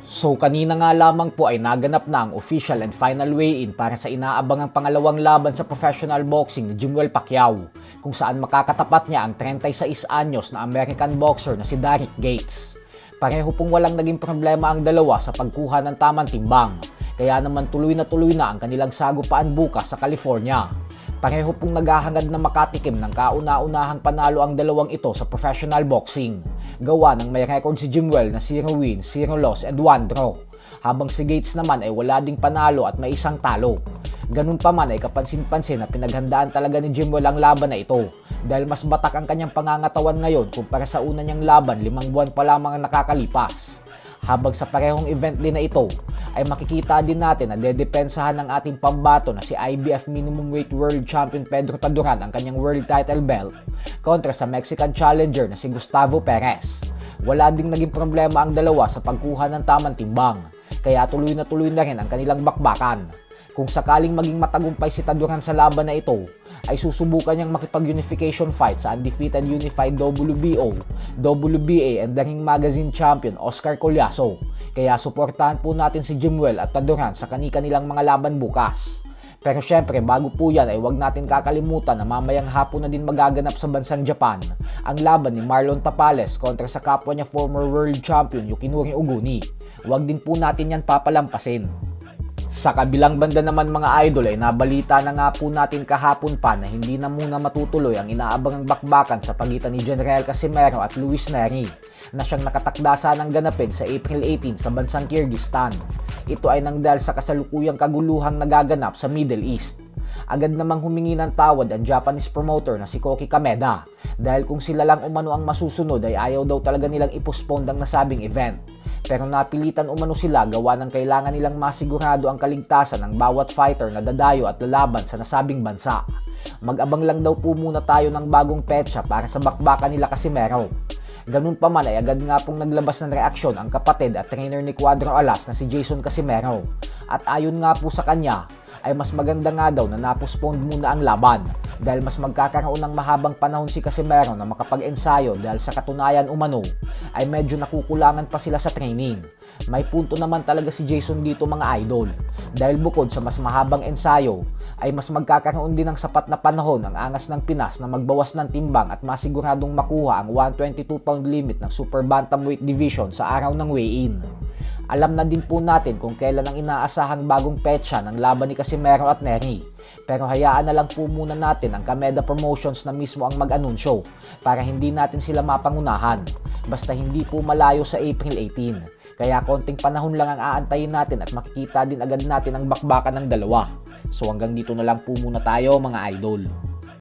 So kanina nga lamang po ay naganap na ang official and final weigh-in para sa inaabangang pangalawang laban sa professional boxing ni Jimwell Pacquiao, kung saan makakatapat niya ang 36 anyos na American boxer na si Derrick Gates. Pareho pong walang naging problema ang dalawa sa pagkuha ng tamang timbang, kaya naman tuloy na ang kanilang sagupaan bukas sa California. Pareho pong naghahangad na makatikim ng kauna-unahang panalo ang dalawang ito sa professional boxing. Gawa ng may record si Jimwell na 0 wins, 0 loss and 1 draw. Habang si Gates naman ay wala ding panalo at may isang talo. Ganun pa man ay kapansin-pansin na pinaghandaan talaga ni Jimwell ang laban na ito. Dahil mas batak ang kanyang pangangatawan ngayon kumpara sa una niyang laban 5 buwan pa lamang ang nakakalipas. Habang sa parehong event din na ito, ay makikita din natin na dedepensahan ng ating pambato na si IBF Minimum Weight World Champion Pedro Taduran ang kanyang world title belt kontra sa Mexican challenger na si Gustavo Perez. Wala ding naging problema ang dalawa sa pagkuha ng tamang timbang, kaya tuloy na rin ang kanilang bakbakan. Kung sakaling maging matagumpay si Taduran sa laban na ito, ay susubukan niyang makipag-unification fight sa undefeated unified WBO, WBA and the Ring Magazine champion Oscar Collazo. Kaya suportahan po natin si Jimwell at Taduran sa kani-kanilang mga laban bukas. Pero syempre bago po yan ay huwag natin kakalimutan na mamayang hapon na din magaganap sa bansang Japan ang laban ni Marlon Tapales kontra sa kapwa niya former world champion Yukinori Oguni. Huwag din po natin yan papalampasin. Sa kabilang banda naman mga idol ay nabalita na nga po natin kahapon pa na hindi na muna matutuloy ang inaabangang bakbakan sa pagitan ni General Casimero at Luis Neri na siyang nakatakdasa ng ganapin sa April 18 sa bansang Kyrgyzstan. Ito ay nang dahil sa kasalukuyang kaguluhang nagaganap sa Middle East. Agad namang humingi ng tawad ang Japanese promoter na si Koki Kameda dahil kung sila lang umano ang masusunod ay ayaw daw talaga nilang ipostpone ang nasabing event. Pero napilitan umano sila gawa ng kailangan nilang masigurado ang kaligtasan ng bawat fighter na dadayo at lalaban sa nasabing bansa. Mag-abang lang daw po muna tayo ng bagong petsa para sa bakbakan nila Casimero. Ganun pa man ay agad nga pong naglabas ng reaksyon ang kapatid at trainer ni Cuadro Alas na si Jason Casimero. At ayon nga po sa kanya, ay mas maganda nga daw na napospone muna ang laban dahil mas magkakaroon ng mahabang panahon si Casimero na makapag-ensayo dahil sa katunayan umano ay medyo nakukulangan pa sila sa training. May punto naman talaga si Jason dito mga idol dahil bukod sa mas mahabang ensayo ay mas magkakaroon din ng sapat na panahon ang angas ng Pinas na magbawas ng timbang at masiguradong makuha ang 122 pound limit ng super bantamweight division sa araw ng weigh-in. Alam na din po natin kung kailan ang inaasahang bagong petsa ng laban ni Casimero at Neri. Pero hayaan na lang po muna natin ang Kameda Promotions na mismo ang mag-anunsyo para hindi natin sila mapangunahan. Basta hindi po malayo sa April 18. Kaya konting panahon lang ang aantayin natin at makikita din agad natin ang bakbakan ng dalawa. So hanggang dito na lang po muna tayo mga idol.